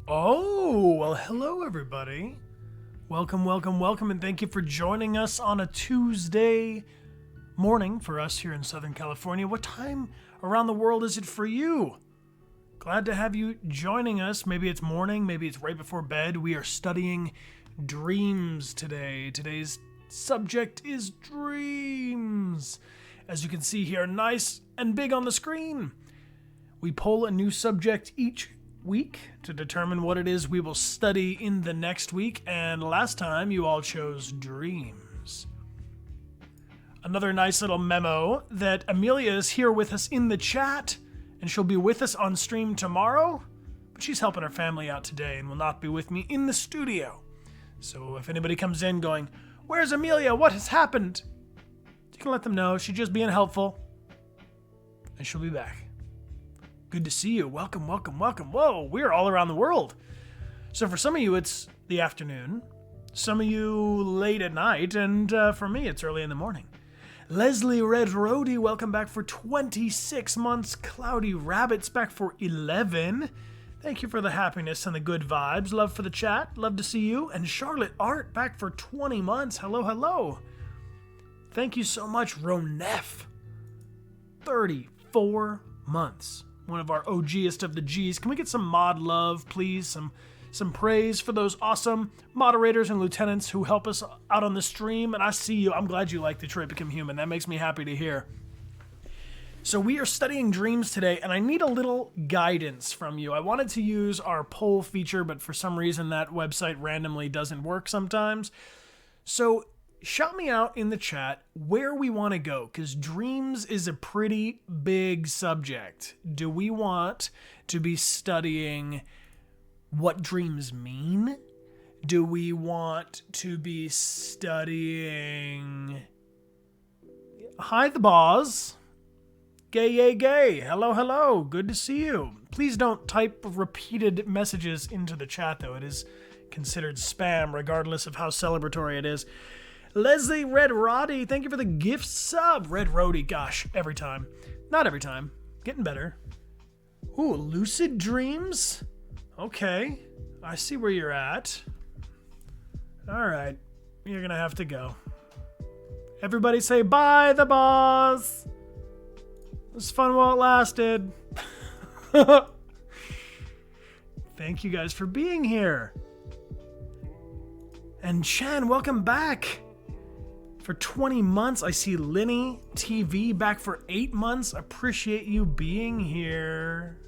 Oh, well, hello, everybody. Welcome, and thank you for joining us on a Tuesday morning for us here in Southern California. What time around the world is it for you? Glad to have you joining us. Maybe it's morning, maybe it's right before bed. We are studying dreams today. Today's subject is dreams. As you can see here, nice and big on the screen. We pull a new subject each week to determine what it is we will study in the next week, and last time you all chose dreams. Another nice little memo that Amelia is here with us in the chat, and she'll be with us on stream tomorrow, but she's helping her family out today and will not be with me in the studio. So if anybody comes in going, "Where's Amelia? What has happened?" you can let them know she's just being helpful, and she'll be back. Good to see you. Welcome. Whoa, we're all around the world. So for some of you, it's the afternoon. Some of you late at night. And for me, it's early in the morning. Leslie Red Roadie, welcome back for 26 months. Cloudy Rabbits back for 11. Thank you for the happiness and the good vibes. Love for the chat. Love to see you. And Charlotte Art back for 20 months. Hello. Thank you so much, Ronef. 34 months. One of our OGest of the G's. Can we get some mod love, please? Some praise for those awesome moderators and lieutenants who help us out on the stream. And I see you. I'm glad you like Detroit Become Human. That makes me happy to hear. So we are studying dreams today, and I need a little guidance from you. I wanted to use our poll feature, but for some reason that website randomly doesn't work sometimes. So shout me out in the chat where we want to go, because dreams is a pretty big subject. Do we want to be studying what dreams mean? Do we want to be studying... Hi, the boss. Gay. Hello. Good to see you. Please don't type repeated messages into the chat, though. It is considered spam, regardless of how celebratory it is. Leslie Red Roddy, thank you for the gift sub. Red Roddy, gosh, every time. Not every time. Getting better. Ooh, lucid dreams? Okay, I see where you're at. Alright, you're gonna have to go. Everybody say bye, the boss! It was fun while it lasted. Thank you guys for being here. And Chen, welcome back. For 20 months, I see Linny TV back for 8 months. Appreciate you being here.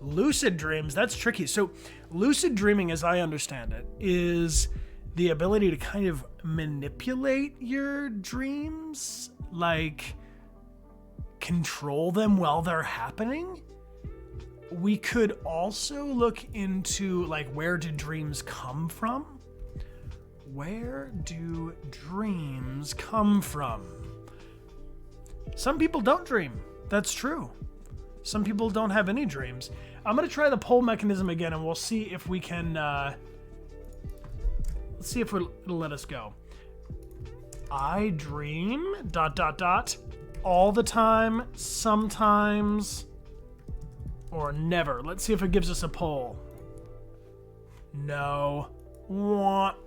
Lucid dreams, that's tricky. So lucid dreaming, as I understand it, is the ability to kind of manipulate your dreams, like control them while they're happening. We could also look into like, where do dreams come from? Where do dreams come from? Some people don't dream. That's true. Some people don't have any dreams. I'm going to try the poll mechanism again, and we'll see if we can... let's see if it'll let us go. I dream... ... all the time, sometimes, or never. Let's see if it gives us a poll. No. What?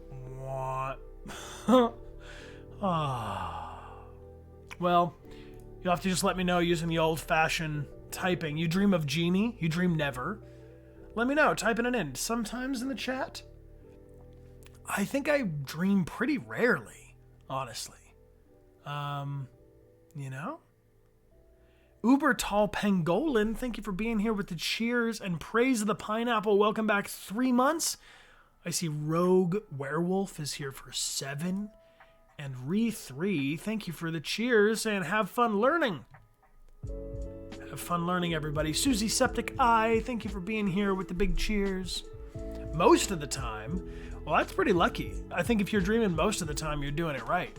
Well, you'll have to just let me know using the old-fashioned typing. You dream of genie? You dream never? Let me know. Typing it in. Sometimes in the chat. I think I dream pretty rarely, honestly. You know? Uber Tall Pangolin, thank you for being here with the cheers and praise of the pineapple. Welcome back 3 months. I see Rogue Werewolf is here for 7. And Re3, thank you for the cheers and have fun learning. Have fun learning, everybody. Susie Septic Eye, thank you for being here with the big cheers. Most of the time, well, that's pretty lucky. I think if you're dreaming most of the time, you're doing it right.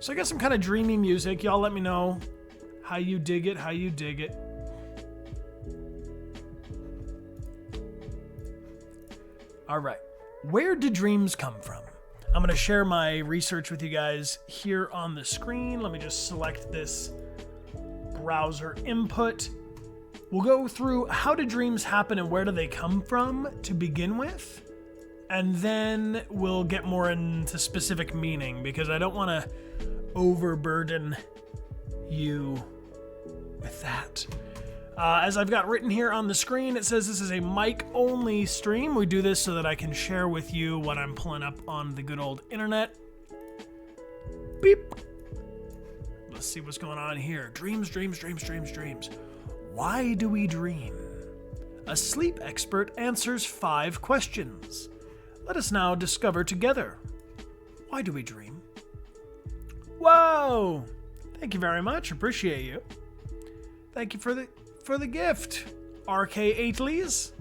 So I got some kind of dreamy music. Y'all let me know how you dig it, All right, where do dreams come from? I'm going to share my research with you guys here on the screen. Let me just select this browser input. We'll go through how do dreams happen and where do they come from to begin with. And then we'll get more into specific meaning because I don't want to overburden you with that. As I've got written here on the screen, it says this is a mic-only stream. We do this so that I can share with you what I'm pulling up on the good old internet. Beep. Let's see what's going on here. Dreams. Why do we dream? A sleep expert answers 5 questions. Let us now discover together. Why do we dream? Whoa! Thank you very much. Appreciate you. Thank you for the gift, RK Aitleys.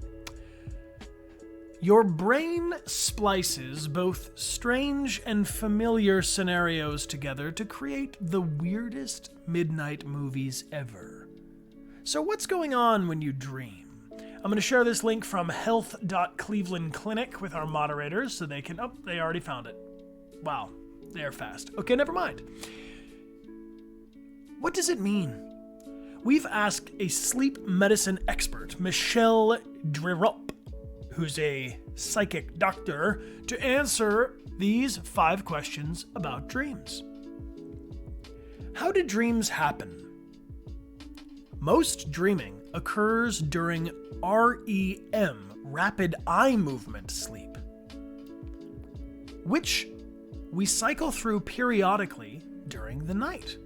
Your brain splices both strange and familiar scenarios together to create the weirdest midnight movies ever. So what's going on when you dream? I'm going to share this link from health.cleveland clinic with our moderators so they can... Oh, they already found it. Wow, they're fast. Okay, never mind. What does it mean? We've asked a sleep medicine expert, Michelle Drirop, who's a psychic doctor, to answer these 5 questions about dreams. How do dreams happen? Most dreaming occurs during REM, rapid eye movement sleep, which we cycle through periodically during the night.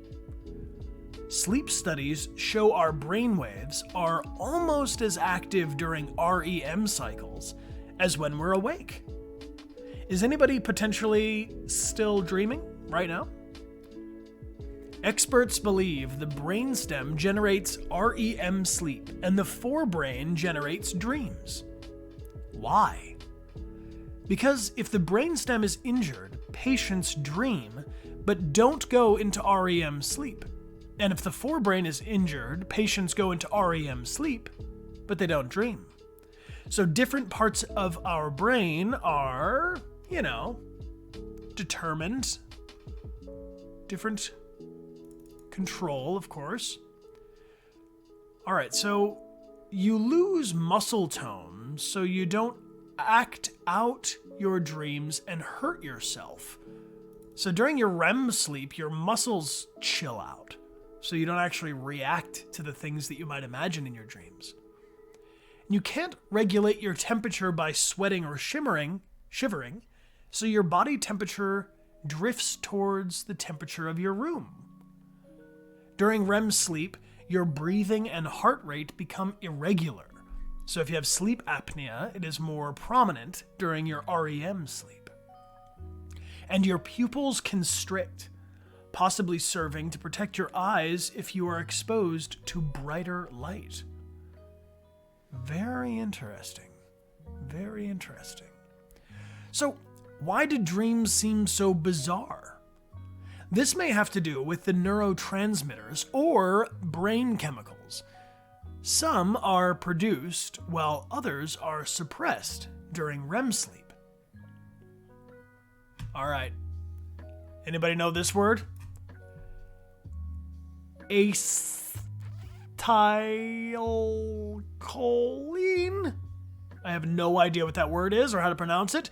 Sleep studies show our brainwaves are almost as active during REM cycles as when we're awake. Is anybody potentially still dreaming right now? Experts believe the brainstem generates REM sleep and the forebrain generates dreams. Why? Because if the brainstem is injured, patients dream but don't go into REM sleep. And if the forebrain is injured, patients go into REM sleep, but they don't dream. So different parts of our brain are, determined. Different control, of course. All right, so you lose muscle tone so you don't act out your dreams and hurt yourself. So during your REM sleep, your muscles chill out, so you don't actually react to the things that you might imagine in your dreams. You can't regulate your temperature by sweating or shivering, so your body temperature drifts towards the temperature of your room. During REM sleep, your breathing and heart rate become irregular. So if you have sleep apnea, it is more prominent during your REM sleep. And your pupils constrict, possibly serving to protect your eyes if you are exposed to brighter light. Very interesting. Very interesting. So, why do dreams seem so bizarre? This may have to do with the neurotransmitters or brain chemicals. Some are produced while others are suppressed during REM sleep. All right. Anybody know this word? Acetylcholine? I have no idea what that word is or how to pronounce it.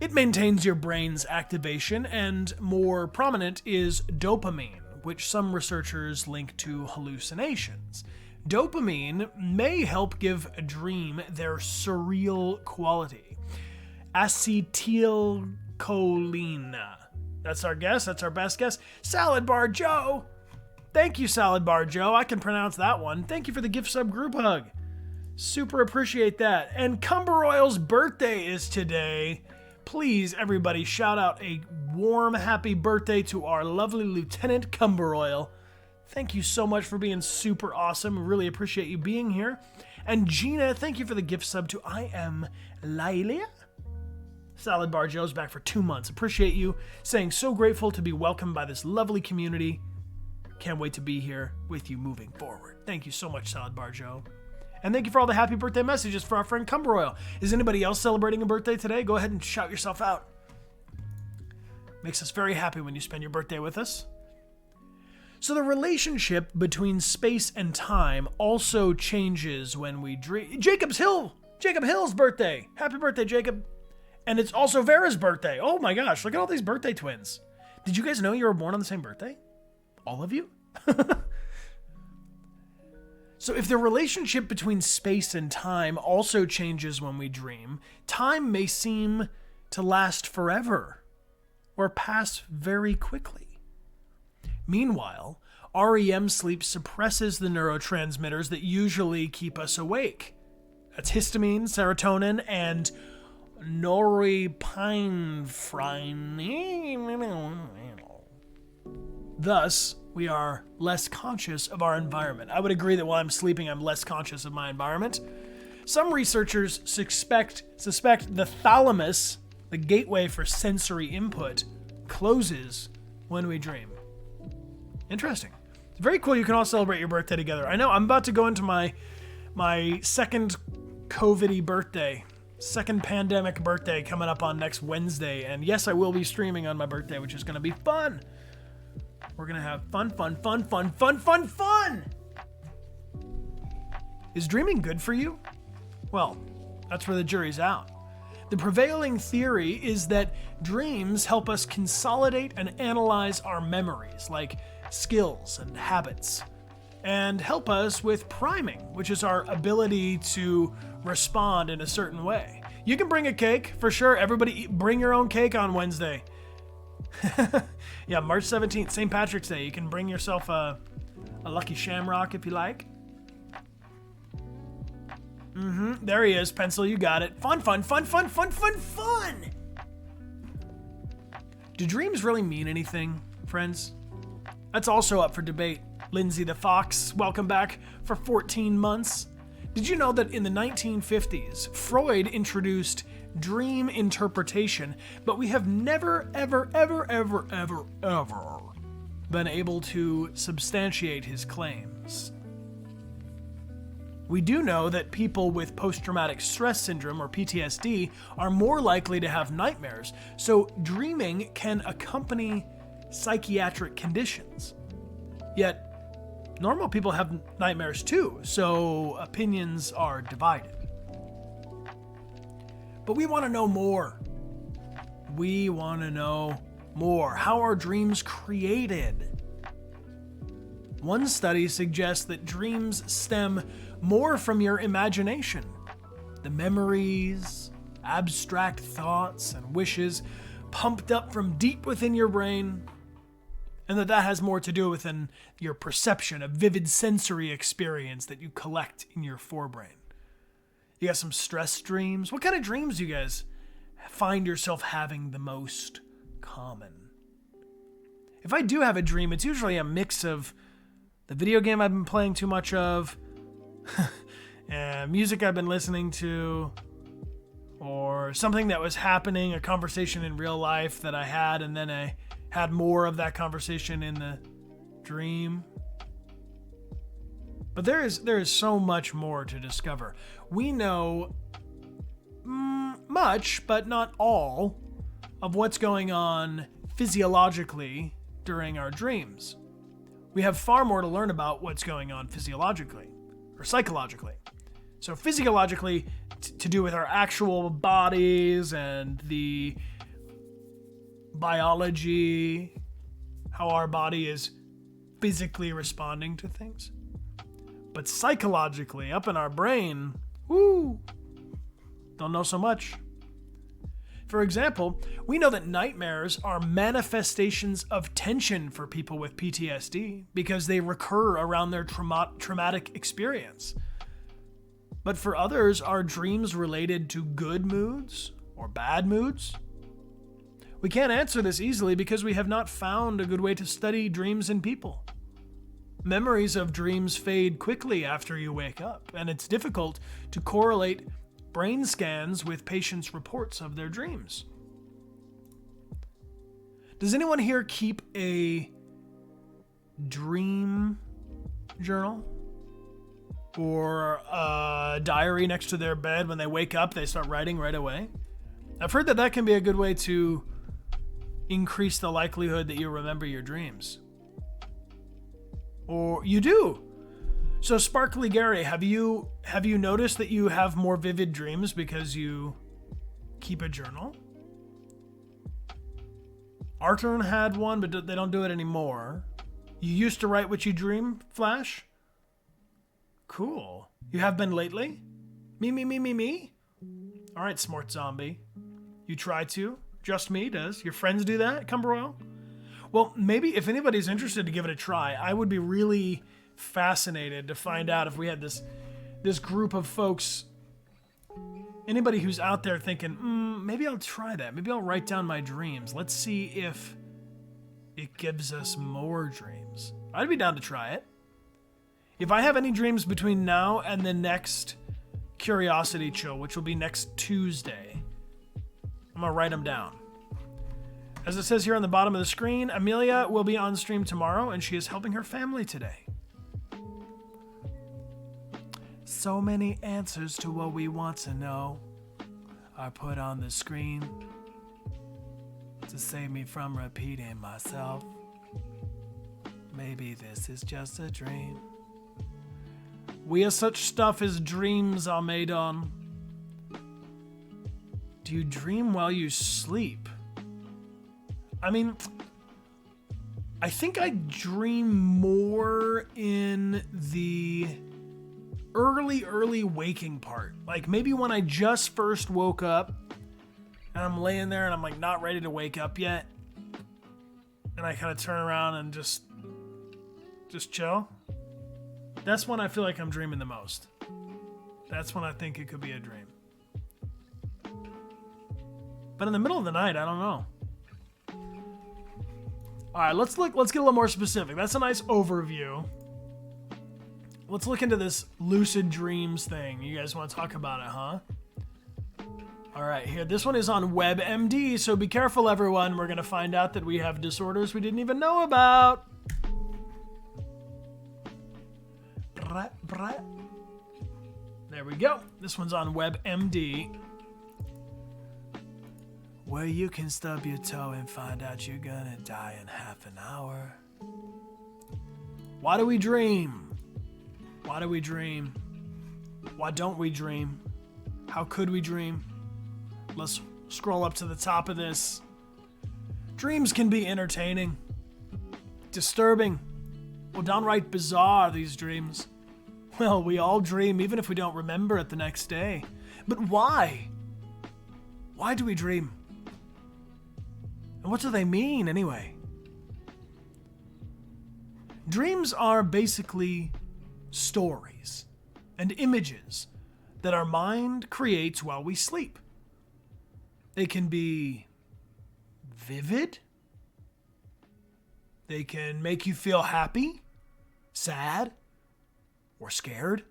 It maintains your brain's activation, and more prominent is dopamine, which some researchers link to hallucinations. Dopamine may help give a dream their surreal quality. Acetylcholine. That's our guess. That's our best guess. Salad Bar Joe. Thank you, Salad Bar Joe. I can pronounce that one. Thank you for the gift sub group hug. Super appreciate that. And Cumber Oil's birthday is today. Please, everybody, shout out a warm, happy birthday to our lovely Lieutenant Cumber Oil. Thank you so much for being super awesome. Really appreciate you being here. And Gina, thank you for the gift sub to I Am Lilia. Salad Bar Joe's back for 2 months. Appreciate you. Saying so grateful to be welcomed by this lovely community. Can't wait to be here with you moving forward. Thank you so much, Salad Bar Joe. And thank you for all the happy birthday messages for our friend Cumber Oil. Is anybody else celebrating a birthday today? Go ahead and shout yourself out. Makes us very happy when you spend your birthday with us. So the relationship between space and time also changes when we dream. Jacob Hill's birthday. Happy birthday, Jacob. And it's also Vera's birthday. Oh my gosh, look at all these birthday twins. Did you guys know you were born on the same birthday? All of you? So if the relationship between space and time also changes when we dream, time may seem to last forever or pass very quickly. Meanwhile, REM sleep suppresses the neurotransmitters that usually keep us awake. That's histamine, serotonin, and norepinephrine. Thus, we are less conscious of our environment. I would agree that while I'm sleeping, I'm less conscious of my environment. Some researchers suspect the thalamus, the gateway for sensory input, closes when we dream. Interesting. It's very cool. You can all celebrate your birthday together. I know I'm about to go into my second COVID-y birthday, second pandemic birthday coming up on next Wednesday. And yes, I will be streaming on my birthday, which is going to be fun. We're going to have fun. Is dreaming good for you? Well, that's where the jury's out. The prevailing theory is that dreams help us consolidate and analyze our memories, like skills and habits, and help us with priming, which is our ability to respond in a certain way. You can bring a cake, for sure. Everybody bring your own cake on Wednesday. Yeah, March 17th, St. Patrick's Day. You can bring yourself a Lucky Shamrock if you like. There he is, Pencil, you got it. Fun. Do dreams really mean anything, friends? That's also up for debate. Lindsay the Fox, welcome back for 14 months. Did you know that in the 1950s, Freud introduced dream interpretation, but we have never, ever been able to substantiate his claims? We do know that people with post-traumatic stress syndrome, or PTSD, are more likely to have nightmares, so dreaming can accompany psychiatric conditions. Yet, normal people have nightmares too, so opinions are divided. But we want to know more. How are dreams created? One study suggests that dreams stem more from your imagination. The memories, abstract thoughts, and wishes pumped up from deep within your brain, and that has more to do with your perception, a vivid sensory experience that you collect in your forebrain. You got some stress dreams? What kind of dreams do you guys find yourself having the most common? If I do have a dream, it's usually a mix of the video game I've been playing too much of, music I've been listening to, or something that was happening, a conversation in real life that I had, and then I had more of that conversation in the dream. But there is so much more to discover. We know much, but not all, of what's going on physiologically during our dreams. We have far more to learn about what's going on physiologically or psychologically. So physiologically, to do with our actual bodies and the biology, how our body is physically responding to things. But psychologically, up in our brain, don't know so much. For example, we know that nightmares are manifestations of tension for people with PTSD because they recur around their traumatic experience. But for others, are dreams related to good moods or bad moods? We can't answer this easily because we have not found a good way to study dreams in people. Memories of dreams fade quickly after you wake up, and it's difficult to correlate brain scans with patients' reports of their dreams. Does anyone here keep a dream journal or a diary next to their bed? When they wake up, they start writing right away? I've heard that can be a good way to increase the likelihood that you remember your dreams. Or you do. So Sparkly Gary, have you noticed that you have more vivid dreams because you keep a journal? Artern had one, but they don't do it anymore. You used to write what you dream, Flash? Cool. You have been lately? Me? All right, Smart Zombie. You try to. Just me does. Your friends do that, Cumberwell? Well, maybe if anybody's interested to give it a try, I would be really fascinated to find out if we had this group of folks. Anybody who's out there thinking, maybe I'll try that. Maybe I'll write down my dreams. Let's see if it gives us more dreams. I'd be down to try it. If I have any dreams between now and the next Curiosity Chill, which will be next Tuesday, I'm going to write them down. As it says here on the bottom of the screen, Amelia will be on stream tomorrow, and she is helping her family today. So many answers to what we want to know are put on the screen to save me from repeating myself. Maybe this is just a dream. We are such stuff as dreams are made on. Do you dream while you sleep? I mean, I think I dream more in the early waking part. Like maybe when I just first woke up and I'm laying there and I'm like not ready to wake up yet. And I kind of turn around and just chill. That's when I feel like I'm dreaming the most. That's when I think it could be a dream. But in the middle of the night, I don't know. All right, let's get a little more specific. That's a nice overview. Let's look into this lucid dreams thing. You guys want to talk about it, huh? All right, here. This one is on WebMD, so be careful, everyone. We're going to find out that we have disorders we didn't even know about. There we go. This one's on WebMD, where you can stub your toe and find out you're gonna die in half an hour. Why do we dream? Why do we dream? Why don't we dream? How could we dream? Let's scroll up to the top of this. Dreams can be entertaining, disturbing, or downright bizarre, these dreams. Well, we all dream even if we don't remember it the next day. But why? Why do we dream? And what do they mean, anyway? Dreams are basically stories and images that our mind creates while we sleep. They can be vivid. They can make you feel happy, sad, or scared.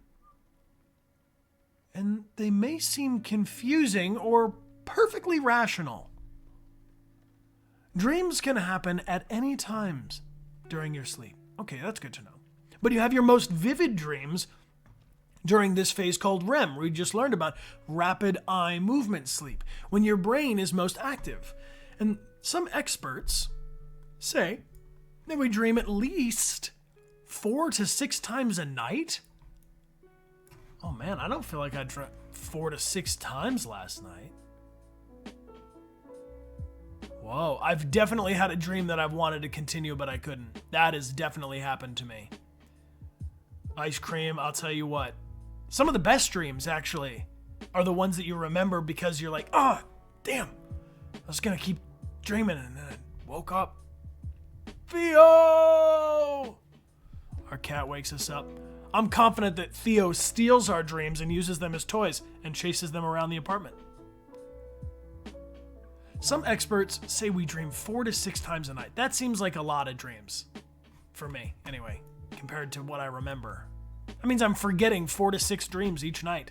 And they may seem confusing or perfectly rational. Dreams can happen at any times during your sleep. Okay, that's good to know. But you have your most vivid dreams during this phase called REM, where we just learned about rapid eye movement sleep, when your brain is most active. And some experts say that we dream at least 4 to 6 times a night. Oh man, I don't feel like I dreamt 4 to 6 times last night. Whoa, I've definitely had a dream that I've wanted to continue, but I couldn't. That has definitely happened to me. Ice cream, I'll tell you what. Some of the best dreams, actually, are the ones that you remember because you're like, oh, damn, I was going to keep dreaming, and then I woke up. Theo! Our cat wakes us up. I'm confident that Theo steals our dreams and uses them as toys and chases them around the apartment. Some experts say we dream 4 to 6 times a night. That seems like a lot of dreams. For me, anyway, compared to what I remember. That means I'm forgetting 4 to 6 dreams each night.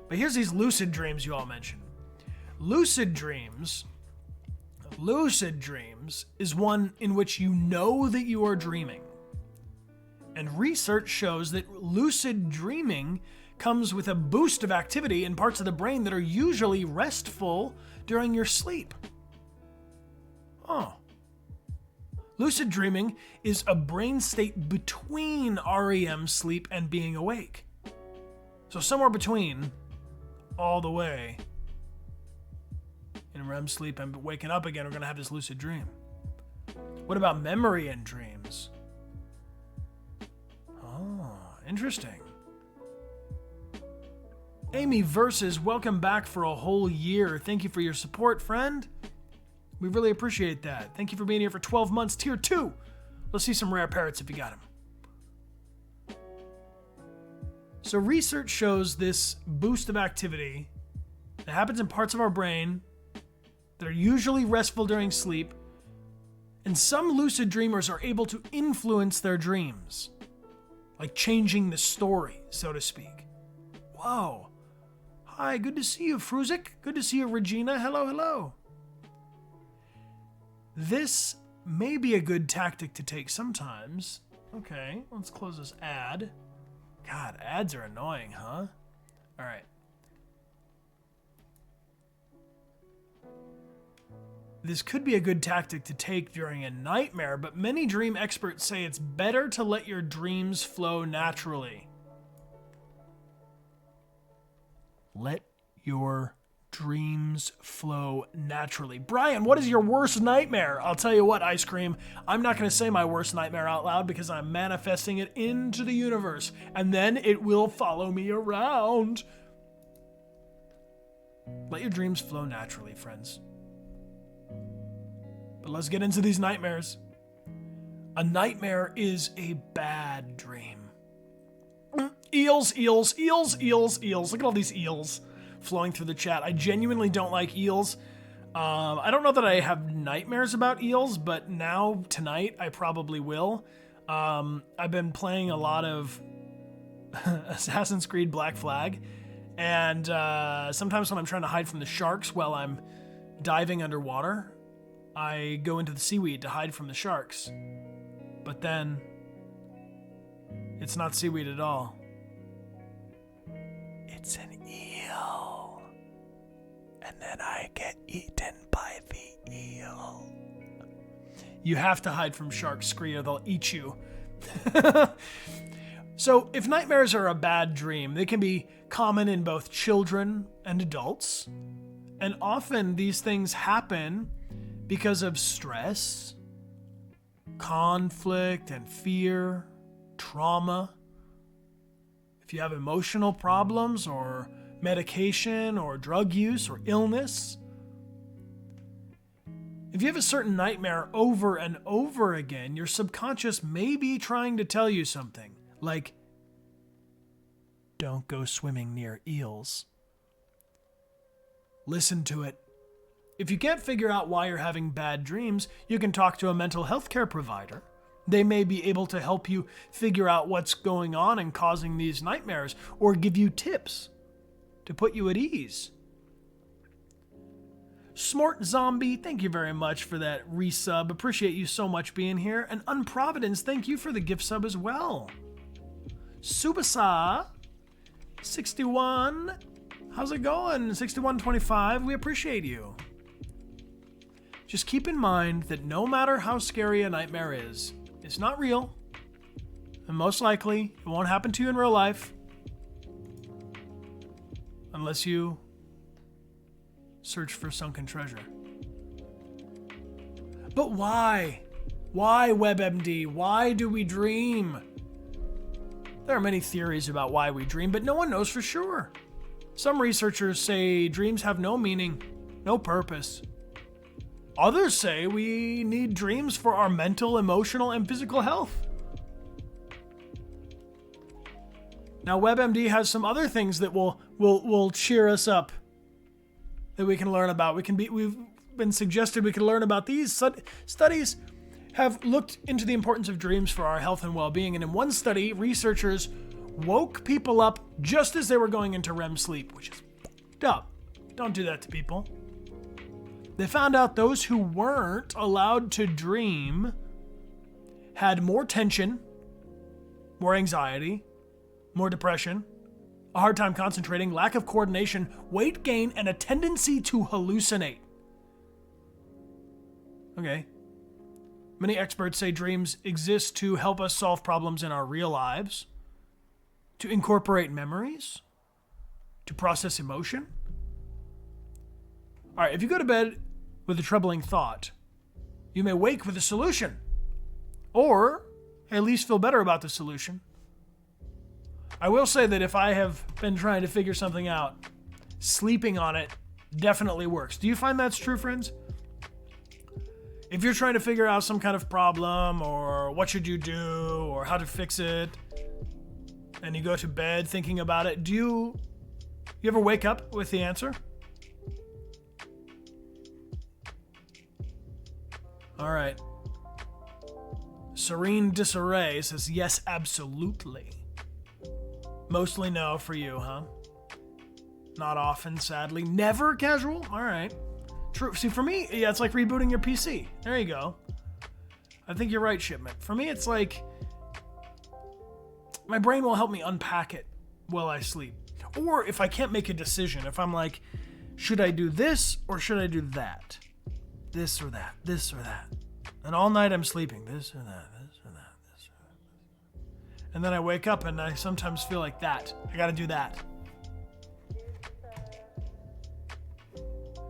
But here's these lucid dreams you all mentioned. Lucid dreams is one in which you know that you are dreaming. And research shows that lucid dreaming comes with a boost of activity in parts of the brain that are usually restful during your sleep. Oh. Lucid dreaming is a brain state between REM sleep and being awake. So somewhere between, all the way, in REM sleep and waking up again, we're going to have this lucid dream. What about memory and dreams? Oh, interesting. Amy Versus, welcome back for a whole year. Thank you for your support, friend. We really appreciate that. Thank you for being here for 12 months. Tier 2. Let's see some rare parrots if you got them. So research shows this boost of activity that happens in parts of our brain that are usually restful during sleep, and some lucid dreamers are able to influence their dreams, like changing the story, so to speak. Whoa. Hi, good to see you, Fruzik. Good to see you, Regina. Hello, hello. This may be a good tactic to take sometimes. Okay, let's close this ad. God, ads are annoying, huh? All right. This could be a good tactic to take during a nightmare, but many dream experts say it's better to let your dreams flow naturally. Let your dreams flow naturally. Brian, what is your worst nightmare? I'll tell you what, Ice Cream, I'm not going to say my worst nightmare out loud because I'm manifesting it into the universe, and then it will follow me around. Let your dreams flow naturally, friends. But let's get into these nightmares. A nightmare is a bad dream. Eels, eels, eels, eels, eels. Look at all these eels flowing through the chat. I genuinely don't like eels. I don't know that I have nightmares about eels, but now, tonight, I probably will. I've been playing a lot of Assassin's Creed Black Flag, and sometimes when I'm trying to hide from the sharks while I'm diving underwater, I go into the seaweed to hide from the sharks. But then, it's not seaweed at all. It's an eel. And then I get eaten by the eel. You have to hide from sharks, Scree, or they'll eat you. So, if nightmares are a bad dream, they can be common in both children and adults. And often these things happen because of stress, conflict and fear, trauma. If you have emotional problems or medication or drug use or illness. If you have a certain nightmare over and over again, your subconscious may be trying to tell you something, like, don't go swimming near eels. Listen to it. If you can't figure out why you're having bad dreams, you can talk to a mental health care provider. They may be able to help you figure out what's going on and causing these nightmares, or give you tips to put you at ease. Smart Zombie, thank you very much for that resub. Appreciate you so much being here. And Unprovidence, thank you for the gift sub as well. Subasa, 61, how's it going? 6125, we appreciate you. Just keep in mind that no matter how scary a nightmare is, it's not real, and most likely it won't happen to you in real life unless you search for sunken treasure. But why? Why, WebMD? Why do we dream? There are many theories about why we dream, but no one knows for sure. Some researchers say dreams have no meaning, no purpose. Others say we need dreams for our mental, emotional, and physical health. Now, WebMD has some other things that will cheer us up that we can learn about. We've been suggested we can learn about these. Studies have looked into the importance of dreams for our health and well-being, and in one study, researchers woke people up just as they were going into REM sleep, which is fucked up. Don't do that to people. They found out those who weren't allowed to dream had more tension, more anxiety, more depression, a hard time concentrating, lack of coordination, weight gain, and a tendency to hallucinate. Okay. Many experts say dreams exist to help us solve problems in our real lives, to incorporate memories, to process emotion. All right, if you go to bed with a troubling thought, you may wake with a solution, or at least feel better about the solution. I will say that if I have been trying to figure something out, sleeping on it definitely works. Do you find that's true, friends? If you're trying to figure out some kind of problem, or what should you do, or how to fix it, and you go to bed thinking about it, do you ever wake up with the answer? All right. Serene Disarray says, yes, absolutely. Mostly no for you, huh? Not often, sadly. Never casual? All right. True. See, for me, yeah, it's like rebooting your PC. There you go. I think you're right, Shipment. For me, it's like my brain will help me unpack it while I sleep. Or if I can't make a decision, if I'm like, should I do this or should I do that? This or that, this or that. And all night I'm sleeping, this or that, this or that, this or that. And then I wake up and I sometimes feel like that. I gotta do that.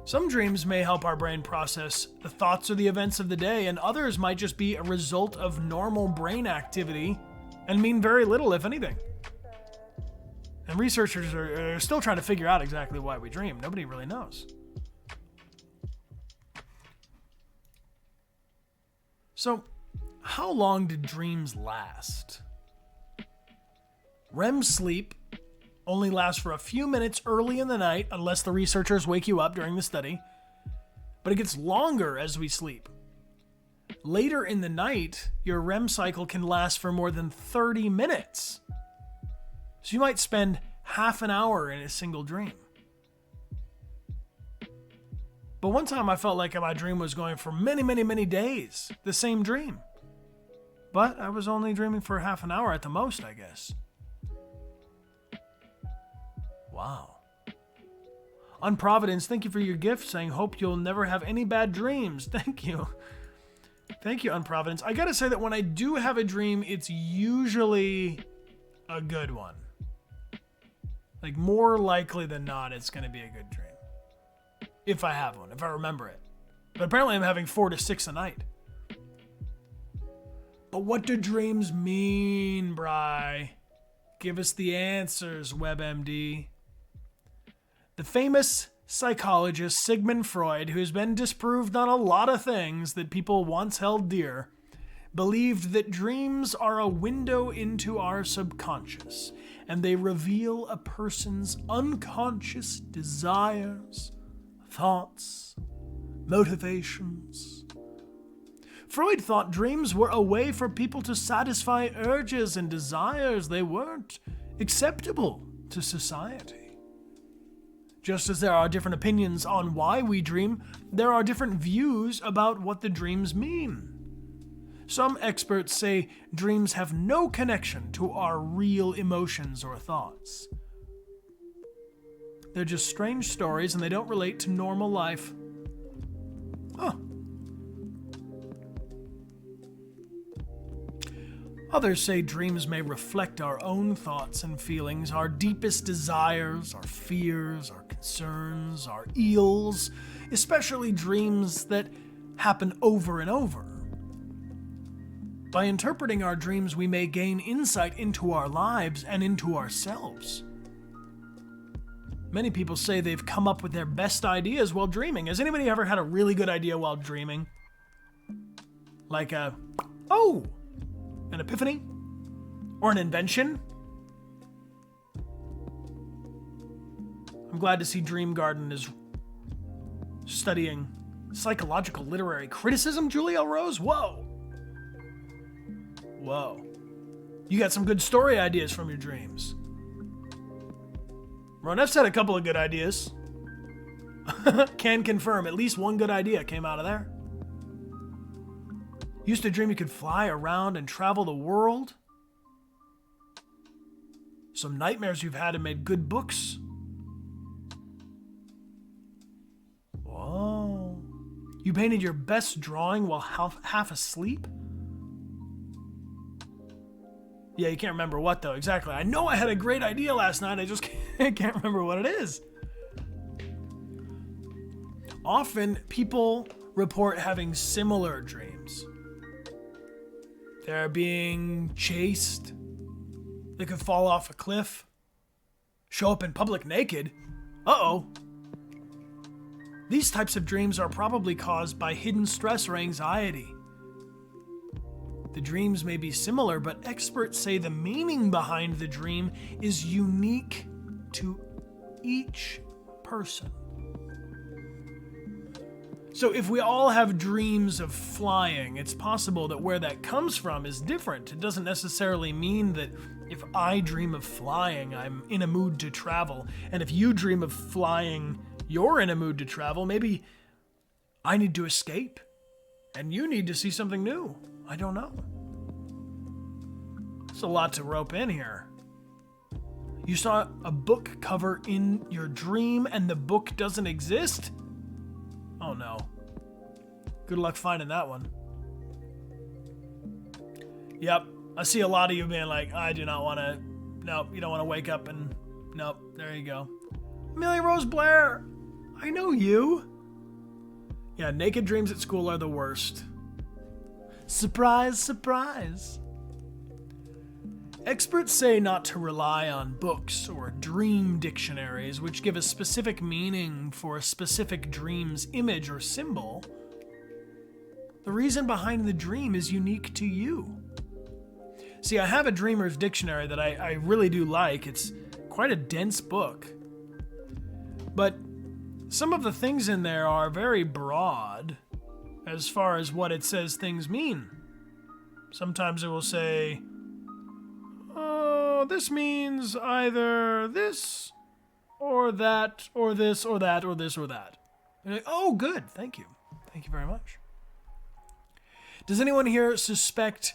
Some dreams may help our brain process the thoughts or the events of the day, and others might just be a result of normal brain activity and mean very little, if anything. And researchers are still trying to figure out exactly why we dream. Nobody really knows. So, how long do dreams last? REM sleep only lasts for a few minutes early in the night, unless the researchers wake you up during the study, but it gets longer as we sleep. Later in the night, your REM cycle can last for more than 30 minutes. So you might spend half an hour in a single dream. But one time I felt like my dream was going for many, many, many days, the same dream. But I was only dreaming for half an hour at the most, I guess. Wow. On Providence, thank you for your gift, saying, hope you'll never have any bad dreams. Thank you. Thank you, on Providence. I gotta say that when I do have a dream, it's usually a good one. Like, more likely than not, it's gonna be a good dream. If I have one, if I remember it. But apparently I'm having 4 to 6 a night. But what do dreams mean, Bri? Give us the answers, WebMD. The famous psychologist Sigmund Freud, who's been disproved on a lot of things that people once held dear, believed that dreams are a window into our subconscious, and they reveal a person's unconscious desires, thoughts, motivations. Freud thought dreams were a way for people to satisfy urges and desires they weren't acceptable to society. Just as there are different opinions on why we dream, there are different views about what the dreams mean. Some experts say dreams have no connection to our real emotions or thoughts. They're just strange stories and they don't relate to normal life. Huh. Others say dreams may reflect our own thoughts and feelings, our deepest desires, our fears, our concerns, our ills, especially dreams that happen over and over. By interpreting our dreams, we may gain insight into our lives and into ourselves. Many people say they've come up with their best ideas while dreaming. Has anybody ever had a really good idea while dreaming? Like an epiphany? Or an invention? I'm glad to see Dream Garden is studying psychological literary criticism, Julia Rose. Whoa. You got some good story ideas from your dreams. Roneff's had a couple of good ideas. Can confirm, at least one good idea came out of there. Used to dream you could fly around and travel the world. Some nightmares you've had and made good books. Whoa. You painted your best drawing while half asleep? Yeah, you can't remember what, though. Exactly. I know I had a great idea last night. I just can't remember what it is. Often, people report having similar dreams. They're being chased. They could fall off a cliff. Show up in public naked. Uh-oh. These types of dreams are probably caused by hidden stress or anxiety. The dreams may be similar, but experts say the meaning behind the dream is unique to each person. So if we all have dreams of flying, it's possible that where that comes from is different. It doesn't necessarily mean that if I dream of flying, I'm in a mood to travel. And if you dream of flying, you're in a mood to travel. Maybe I need to escape and you need to see something new. I don't know. There's a lot to rope in here. You saw a book cover in your dream and the book doesn't exist? Oh no. Good luck finding that one. Yep. I see a lot of you being like, I do not want to. Nope, you don't want to wake up and. Nope, there you go. Amelia Rose Blair. I know you. Yeah, naked dreams at school are the worst. Surprise, surprise. Experts say not to rely on books or dream dictionaries, which give a specific meaning for a specific dream's image or symbol. The reason behind the dream is unique to you. See, I have a dreamer's dictionary that I really do like. It's quite a dense book. But some of the things in there are very broad as far as what it says things mean. Sometimes it will say, oh, this means either this or that or this or that or this or that. And oh, good. Thank you. Thank you very much. Does anyone here suspect...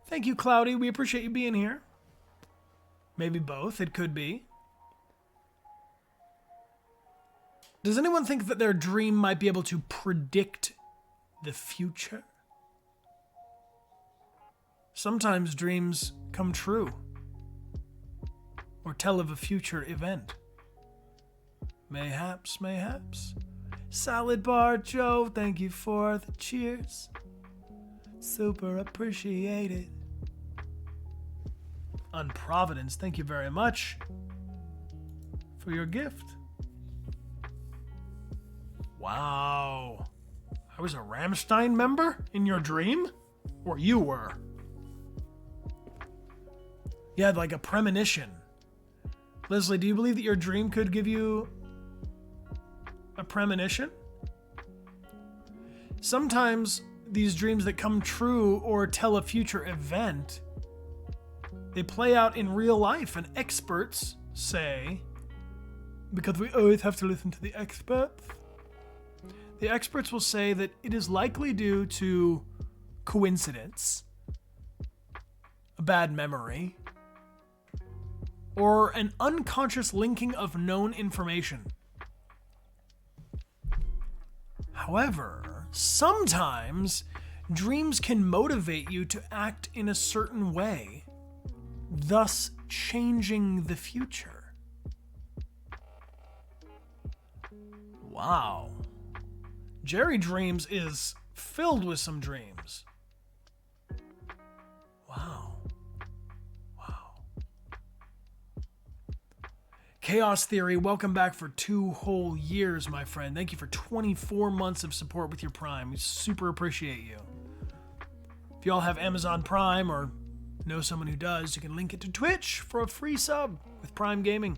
Thank you, Cloudy. We appreciate you being here. Maybe both. It could be. Does anyone think that their dream might be able to predict the future? Sometimes dreams come true or tell of a future event. Mayhaps, mayhaps. Salad Bar Joe, thank you for the cheers. Super appreciated. Unprovidence, thank you very much for your gift. Wow. I was a Rammstein member in your dream? Or you were? You had like a premonition. Leslie, do you believe that your dream could give you a premonition? Sometimes these dreams that come true or tell a future event, they play out in real life, and experts say, because we always have to listen to the experts, the experts will say that it is likely due to coincidence, a bad memory, or an unconscious linking of known information. However, sometimes dreams can motivate you to act in a certain way, thus changing the future. Wow. Jerry Dreams is filled with some dreams. Wow. Wow. Chaos Theory, welcome back for 2 whole years, my friend. Thank you for 24 months of support with your Prime. We super appreciate you. If you all have Amazon Prime or know someone who does, you can link it to Twitch for a free sub with Prime Gaming.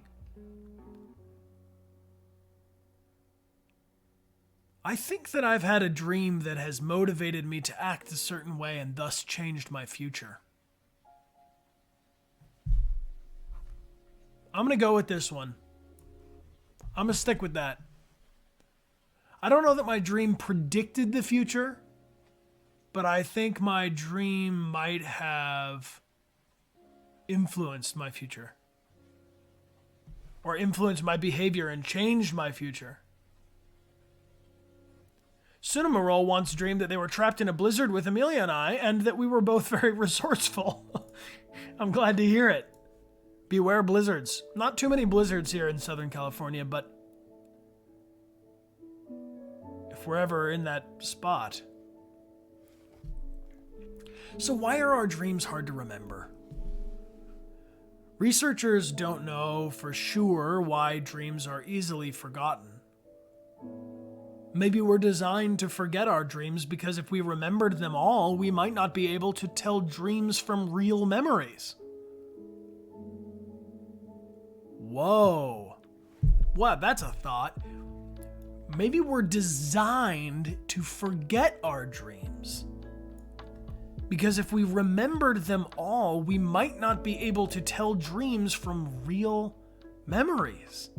I think that I've had a dream that has motivated me to act a certain way and thus changed my future. I'm going to go with this one. I'm going to stick with that. I don't know that my dream predicted the future, but I think my dream might have influenced my future. Or influenced my behavior and changed my future. Cinnamoroll once dreamed that they were trapped in a blizzard with Amelia and I, and that we were both very resourceful. I'm glad to hear it. Beware blizzards. Not too many blizzards here in Southern California, but if we're ever in that spot. So why are our dreams hard to remember? Researchers don't know for sure why dreams are easily forgotten. Maybe we're designed to forget our dreams because if we remembered them all, we might not be able to tell dreams from real memories. Whoa. What? That's a thought. Maybe we're designed to forget our dreams. Because if we remembered them all, we might not be able to tell dreams from real memories.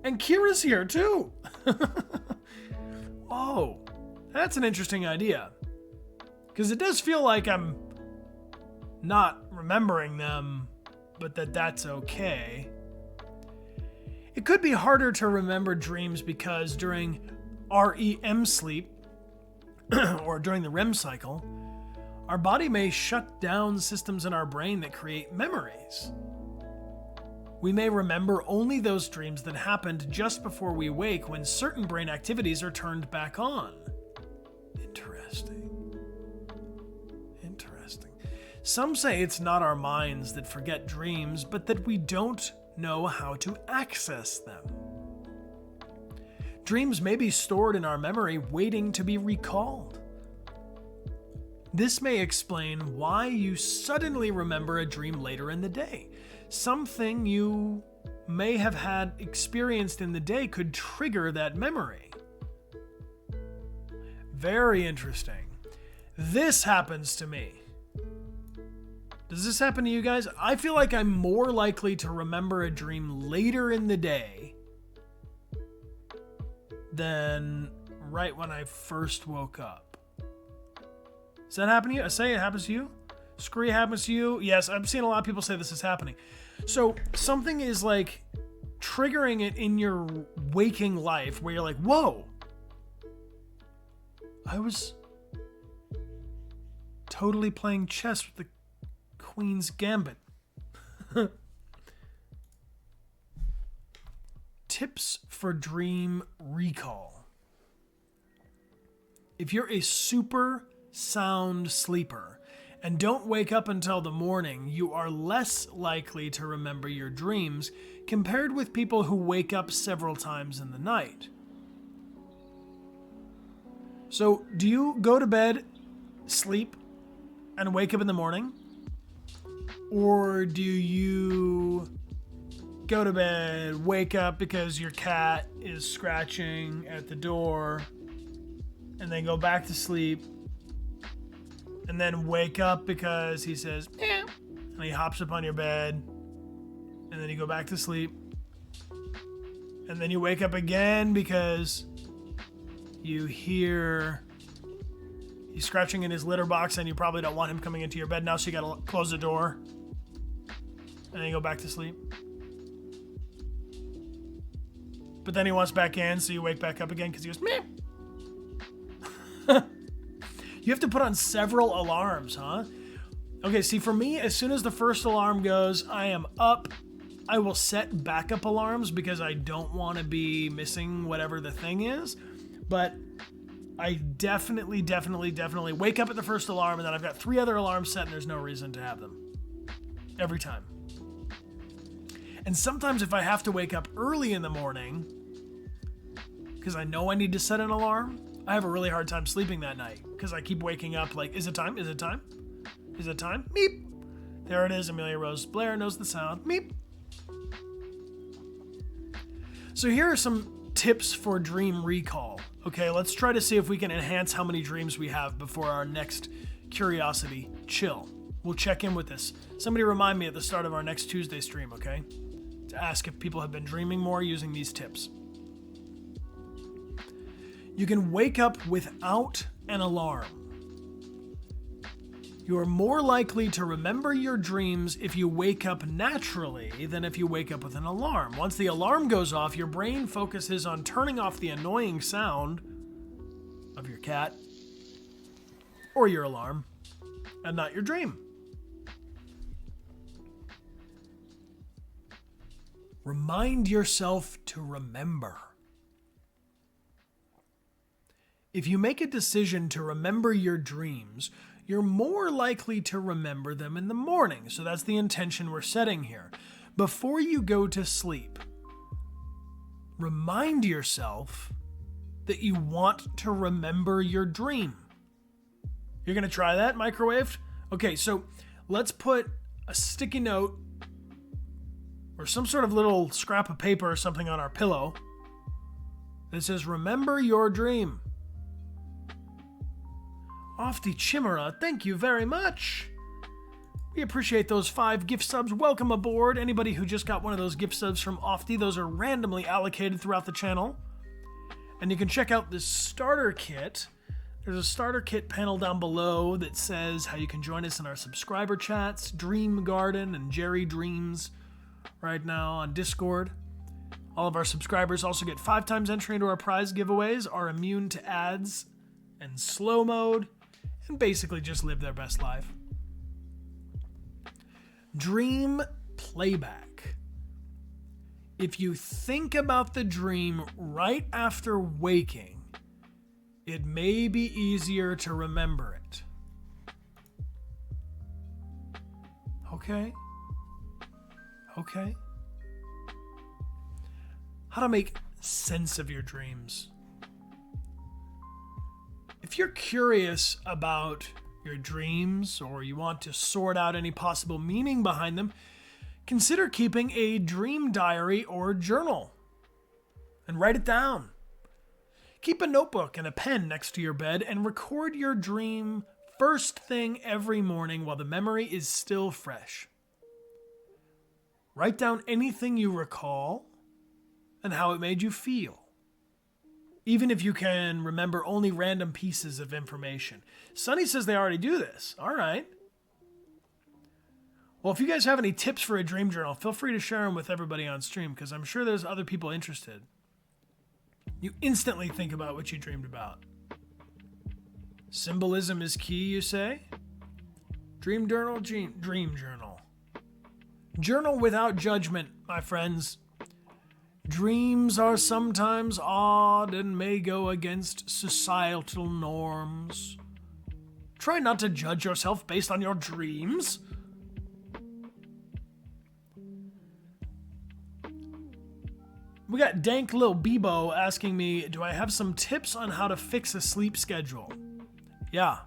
And Kira's here too. Whoa, that's an interesting idea. Because it does feel like I'm not remembering them, but that's okay. It could be harder to remember dreams because during REM sleep, or during the REM cycle, our body may shut down systems in our brain that create memories. We may remember only those dreams that happened just before we wake when certain brain activities are turned back on. Interesting. Some say it's not our minds that forget dreams, but that we don't know how to access them. Dreams may be stored in our memory waiting to be recalled. This may explain why you suddenly remember a dream later in the day. Something you may have had experienced in the day could trigger that memory. Very interesting. This happens to me. Does this happen to you guys? I feel like I'm more likely to remember a dream later in the day than right when I first woke up. Does that happen to you? I say it happens to you? Scree happens to you? Yes, I've seen a lot of people say this is happening. So something is like triggering it in your waking life where you're like, whoa, I was totally playing chess with the Queen's Gambit. Tips for dream recall. If you're a super sound sleeper and don't wake up until the morning, you are less likely to remember your dreams compared with people who wake up several times in the night. So, do you go to bed, sleep, and wake up in the morning? Or do you go to bed, wake up because your cat is scratching at the door, and then go back to sleep, and then wake up because he says, meow, and he hops up on your bed, and then you go back to sleep, and then you wake up again because you hear he's scratching in his litter box and you probably don't want him coming into your bed now, so you gotta close the door, and then you go back to sleep. But then he wants back in, so you wake back up again because he goes, meow. You have to put on several alarms, huh? Okay, see, for me, as soon as the first alarm goes, I am up. I will set backup alarms because I don't want to be missing whatever the thing is. But I definitely wake up at the first alarm, and then I've got 3 other alarms set, and there's no reason to have them. Every time. And sometimes if I have to wake up early in the morning, because I know I need to set an alarm, I have a really hard time sleeping that night because I keep waking up like, is it time? Is it time? Is it time? Meep. There it is. Amelia Rose Blair knows the sound. Meep. So here are some tips for dream recall. Okay, let's try to see if we can enhance how many dreams we have before our next Curiosity Chill. We'll check in with this. Somebody remind me at the start of our next Tuesday stream, okay? To ask if people have been dreaming more using these tips. You can wake up without an alarm. You are more likely to remember your dreams if you wake up naturally than if you wake up with an alarm. Once the alarm goes off, your brain focuses on turning off the annoying sound of your cat or your alarm and not your dream. Remind yourself to remember. If you make a decision to remember your dreams, you're more likely to remember them in the morning. So that's the intention we're setting here. Before you go to sleep, remind yourself that you want to remember your dream. You're going to try that, microwaved? Okay, so let's put a sticky note or some sort of little scrap of paper or something on our pillow that says, remember your dream. Ofti Chimera, thank you very much. We appreciate those 5 gift subs. Welcome aboard. Anybody who just got one of those gift subs from Ofti, those are randomly allocated throughout the channel. And you can check out this starter kit. There's a starter kit panel down below that says how you can join us in our subscriber chats, Dream Garden and Jerry Dreams right now on Discord. All of our subscribers also get 5 times entry into our prize giveaways, are immune to ads and slow mode, and basically just live their best life. Dream playback. If you think about the dream right after waking, it may be easier to remember it. Okay? How to make sense of your dreams. If you're curious about your dreams or you want to sort out any possible meaning behind them, consider keeping a dream diary or journal and write it down. Keep a notebook and a pen next to your bed and record your dream first thing every morning while the memory is still fresh. Write down anything you recall and how it made you feel, even if you can remember only random pieces of information. Sunny says they already do this. All right. Well, if you guys have any tips for a dream journal, feel free to share them with everybody on stream, because I'm sure there's other people interested. You instantly think about what you dreamed about. Symbolism is key, you say? Dream journal, dream journal. Journal without judgment, my friends. Dreams are sometimes odd and may go against societal norms. Try not to judge yourself based on your dreams. We got Dank Lil Bebo asking me, do I have some tips on how to fix a sleep schedule? Yeah.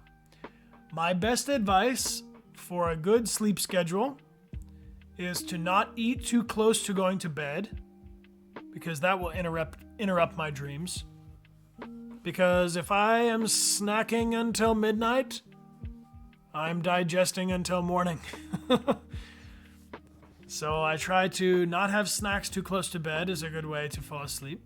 My best advice for a good sleep schedule is to not eat too close to going to bed, because that will interrupt my dreams. Because if I am snacking until midnight, I'm digesting until morning. So I try to not have snacks too close to bed is a good way to fall asleep.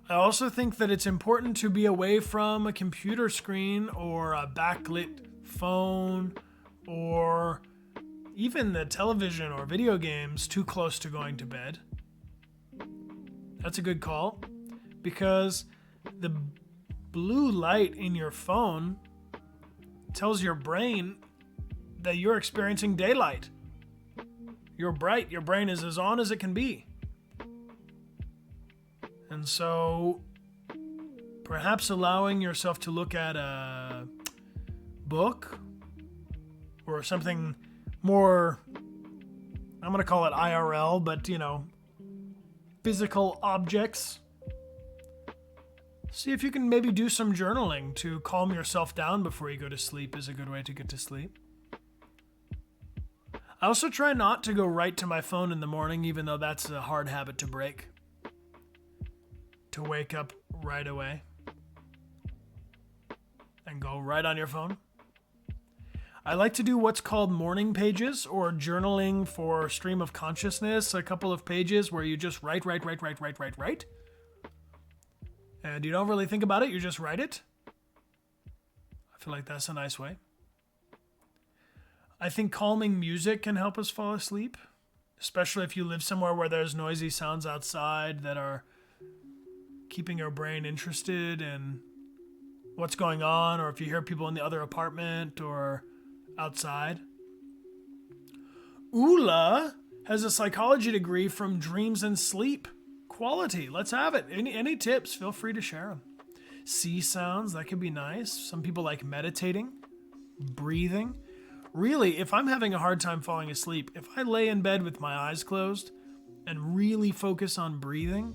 I also think that it's important to be away from a computer screen or a backlit phone or even the television or video games too close to going to bed. That's a good call, because the blue light in your phone tells your brain that you're experiencing daylight. You're bright, your brain is as on as it can be. And so perhaps allowing yourself to look at a book or something more, I'm going to call it IRL, but physical objects. See if you can maybe do some journaling to calm yourself down before you go to sleep is a good way to get to sleep. I also try not to go right to my phone in the morning, even though that's a hard habit to break. To wake up right away and go right on your phone. I like to do what's called morning pages, or journaling for stream of consciousness, a couple of pages where you just write. And you don't really think about it, you just write it. I feel like that's a nice way. I think calming music can help us fall asleep, especially if you live somewhere where there's noisy sounds outside that are keeping your brain interested in what's going on, or if you hear people in the other apartment or outside. Ula has a psychology degree from Dreams and Sleep. Quality. Let's have it. Any tips, feel free to share them. Sea sounds, that could be nice. Some people like meditating, breathing. Really, if I'm having a hard time falling asleep, if I lay in bed with my eyes closed and really focus on breathing,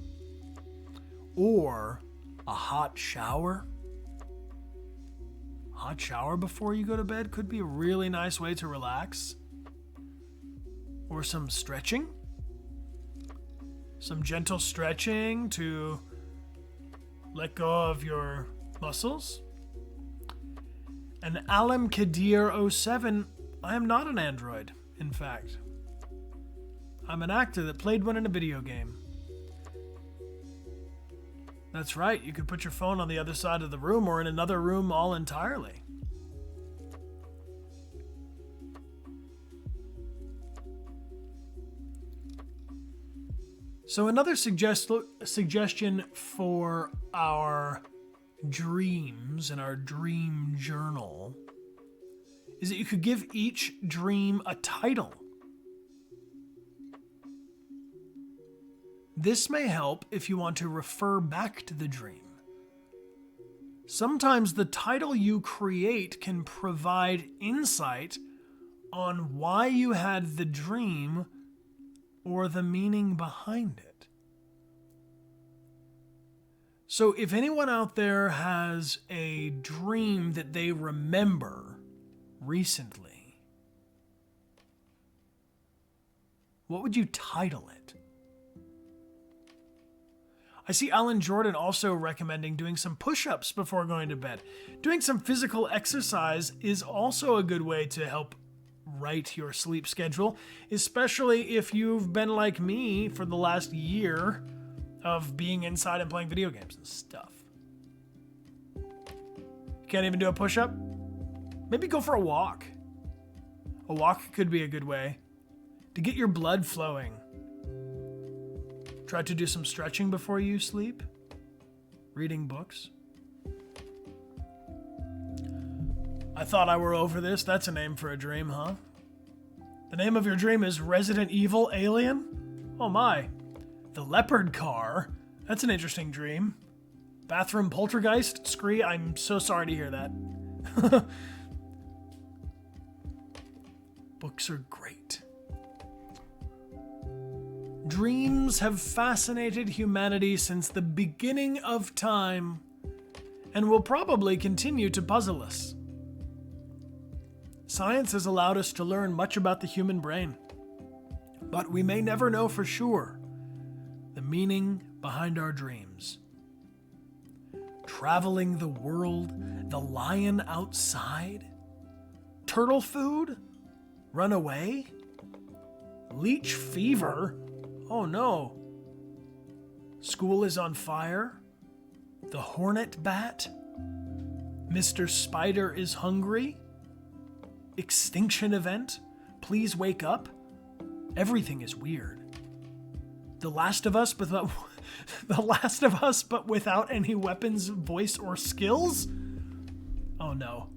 or a hot shower before you go to bed could be a really nice way to relax. Or some stretching. Some gentle stretching to let go of your muscles. And Alam Kadir 07, I am not an android, in fact. I'm an actor that played one in a video game. That's right, you could put your phone on the other side of the room or in another room all entirely. So another suggestion for our dreams and our dream journal is that you could give each dream a title. This may help if you want to refer back to the dream. Sometimes the title you create can provide insight on why you had the dream or the meaning behind it. So if anyone out there has a dream that they remember recently, what would you title it? I see Alan Jordan also recommending doing some push-ups before going to bed. Doing some physical exercise is also a good way to help right your sleep schedule, especially if you've been like me for the last year of being inside and playing video games and stuff. You can't even do a push-up? Maybe go for a walk. A walk could be a good way to get your blood flowing. Try to do some stretching before you sleep. Reading books. I thought I were over this. That's a name for a dream, huh? The name of your dream is Resident Evil Alien? Oh my. The Leopard Car? That's an interesting dream. Bathroom Poltergeist? Scree, I'm so sorry to hear that. Books are great. Dreams have fascinated humanity since the beginning of time and will probably continue to puzzle us. Science has allowed us to learn much about the human brain, but we may never know for sure the meaning behind our dreams. Traveling the world, the lion outside, turtle food, run away, leech fever, oh no, school is on fire, the hornet bat, Mr. Spider is hungry, extinction event, please wake up. Everything is weird. The Last of Us, but without any weapons, voice, or skills? Oh no.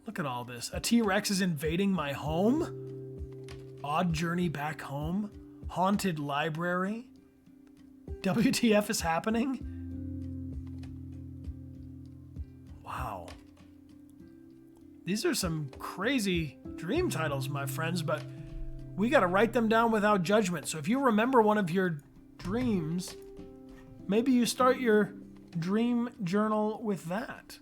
Look at all this. A T-Rex is invading my home? Odd journey back home? Haunted library? WTF is happening? Wow. These are some crazy dream titles, my friends, but we got to write them down without judgment. So if you remember one of your dreams, maybe you start your dream journal with that.